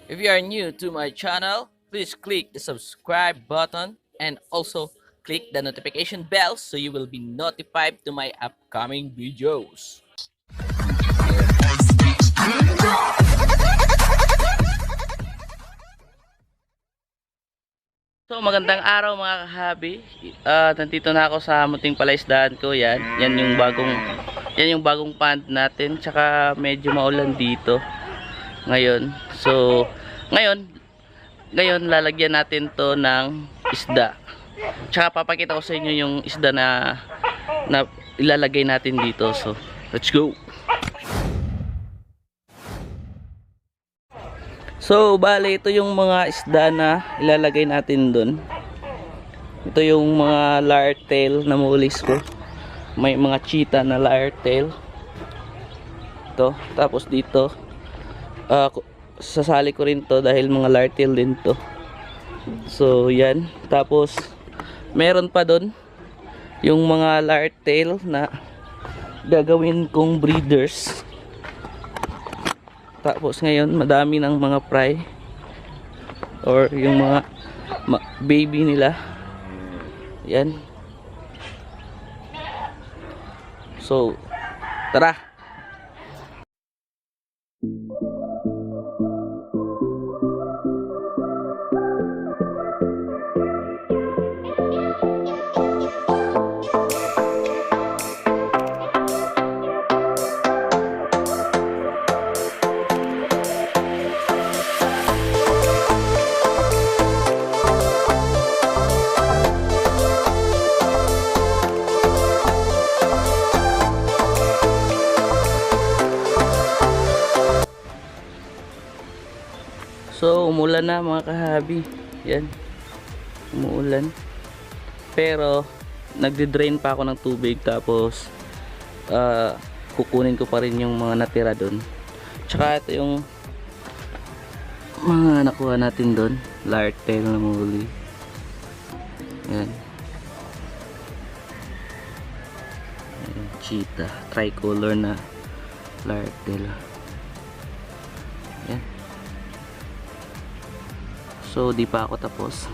If you are new to my channel, please click the subscribe button and also click the notification bell so you will be notified to my upcoming videos. So magandang araw mga kahabi. Nandito na ako sa munting palaisdaan ko. Yan yung bagong pond natin. Tsaka medyo maulan dito ngayon. So ngayon lalagyan natin to ng isda. Tsaka papakita ko sa inyo yung isda na ilalagay natin dito. So let's go. So, bale, ito yung mga isda na ilalagay natin dun. Ito yung mga lartail na mulis ko. May mga cheetah na lartail. Ito. Tapos dito, sasali ko rin to dahil mga lartail din to. So, yan. Tapos, meron pa dun yung mga lartail na gagawin kong breeders. Tapos ngayon madami ng mga fry or yung mga baby nila. Yan. So tara. So, umulan na mga kahabi. Yan. Umuulan. Pero, nagde-drain pa ako ng tubig. Tapos, kukunin ko pa rin yung mga natira doon. Tsaka ito yung mga nakuha natin doon. Lartail na muli. Yan. Ayan, cheetah. Tricolor na lartail. Yan. So di pa ako tapos.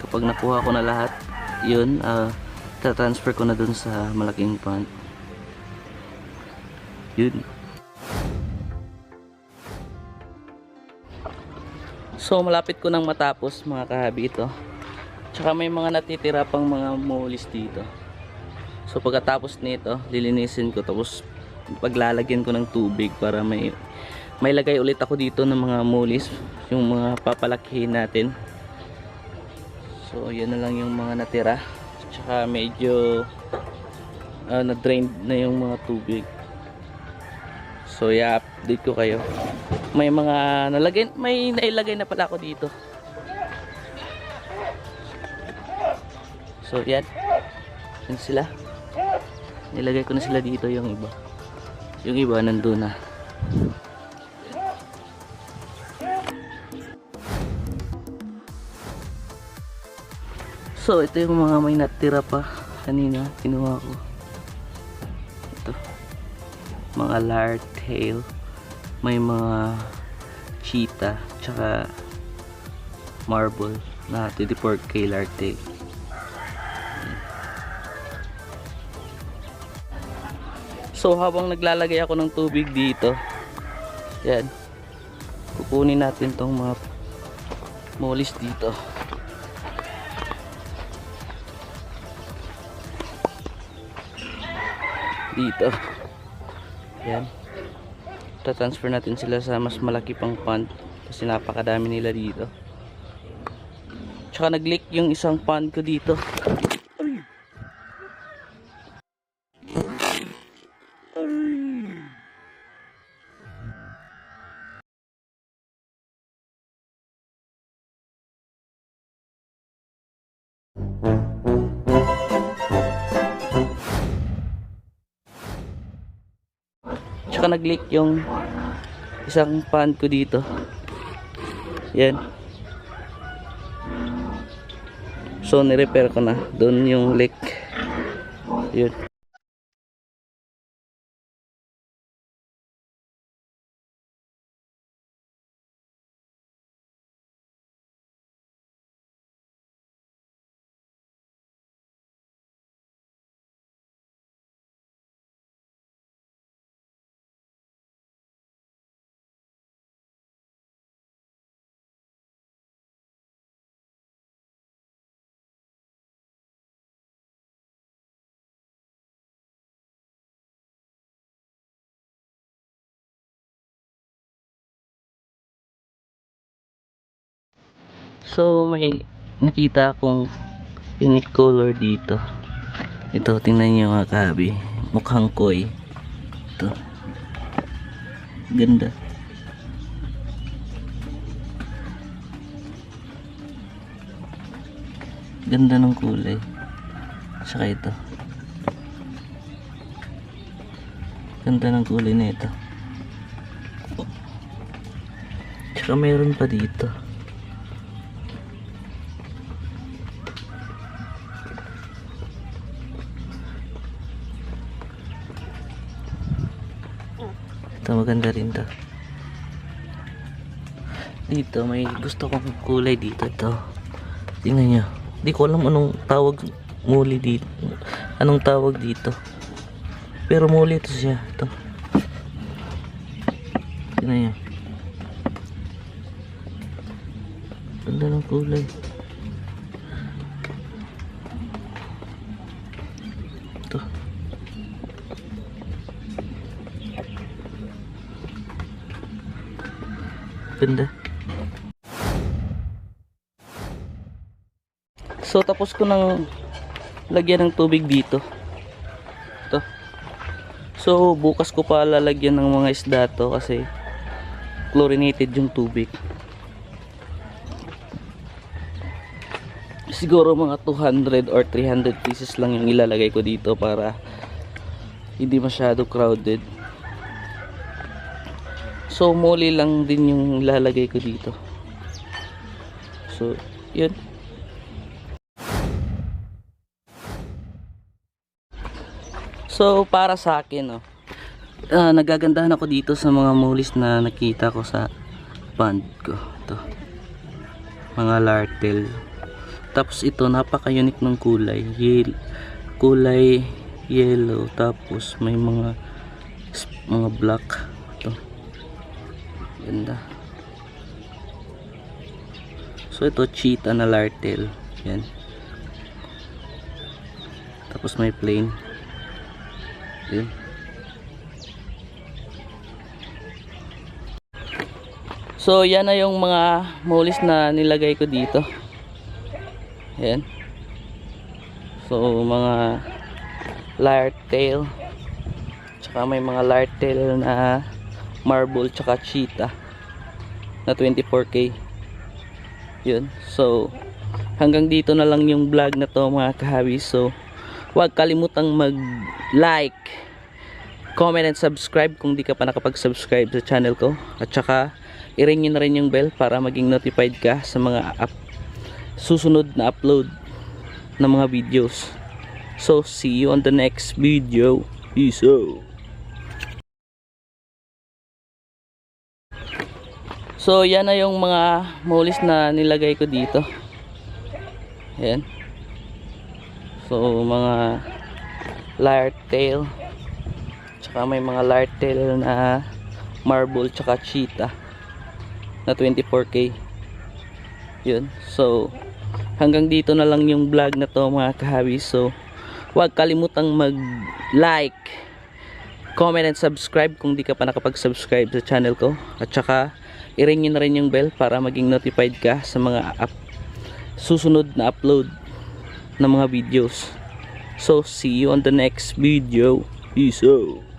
Kapag nakuha ko na lahat, yun, transfer ko na dun sa malaking pond. Yun. So malapit ko nang matapos mga kahabi ito. Tsaka may mga natitira pang mga mulis dito. So pagkatapos nito, lilinisin ko, tapos paglalagyan ko ng tubig para may lagay ulit ako dito ng mga mulis, yung mga papalakihin natin. So yan na lang yung mga natira. Tsaka medyo na-drain na yung mga tubig. So i-update ko kayo. May mga may nailagay na pala ako dito. So yan. Yan sila. Nilagay ko na sila dito, yung iba. Yung iba nandun na. So ito yung mga may natira pa kanina, kinuha ko. Ito, mga lartail, may mga cheetah, tsaka marble na 24K lartail. So habang naglalagay ako ng tubig dito, yan, kukunin natin tong mga mulis dito. Dito. Yan. Ta-transfer natin sila sa mas malaki pang pond kasi napakadami nila dito. Tsaka nag-leak yung isang pond ko dito. Tsaka nag-leak yung isang pond ko dito. Yan. So ni-repair ko na. Doon yung leak. Yun. So may nakita akong unique color dito. Ito, tingnan niyo mga kahabi. Mukhang koi. Ito. Ganda. Ganda ng kulay. Saka ito. Ganda ng kulay na ito. Saka mayroon pa dito. Ito maganda rin to. Dito may gusto kong kulay dito. Ito. Tingnan nyo. Di ko alam anong tawag muli dito. Anong tawag dito. Pero muli ito siya. Ito. Tingnan nyo. Ganda ng kulay. Ito. Ganda. So tapos ko nang lagyan ng tubig dito. Ito. So bukas ko pa lalagyan ng mga isda to kasi chlorinated yung tubig. Siguro mga 200 or 300 pieces lang yung ilalagay ko dito para hindi masyado crowded. So muli lang din yung ilalagay ko dito. So yun. So para sa akin nagagandahan ako dito sa mga mulis na nakita ko sa pond ko. Ito. Mga lartel. Tapos ito napaka-unique ng kulay. Kulay yellow, tapos may mga black. Ito. Ganda. So ito cheetah na lartel. Yan. Tapos may plain. Yan. So yan na yung mga mulis na nilagay ko dito. Yan. So mga lartail, tsaka may mga lartail na marble tsaka cheetah na 24K. Yun. So hanggang dito na lang yung vlog na to mga kahabi. So huwag kalimutang mag-like, comment and subscribe kung di ka pa nakapag-subscribe sa channel ko. At saka i-ring nyo na rin yung bell para maging notified ka sa mga susunod na upload ng mga videos. So see you on the next video. Peace out. So yan na yung mga mulis na nilagay ko dito. Yan. So mga lartail, tsaka may mga lartail na marble tsaka cheetah na 24K. Yun. So hanggang dito na lang yung vlog na to mga kahabi. So huwag kalimutang mag-like, comment and subscribe kung di ka pa nakapag-subscribe sa channel ko. At saka i-ring nyo na rin yung bell para maging notified ka sa mga susunod na upload ng mga videos. So see you on the next video. Peace out.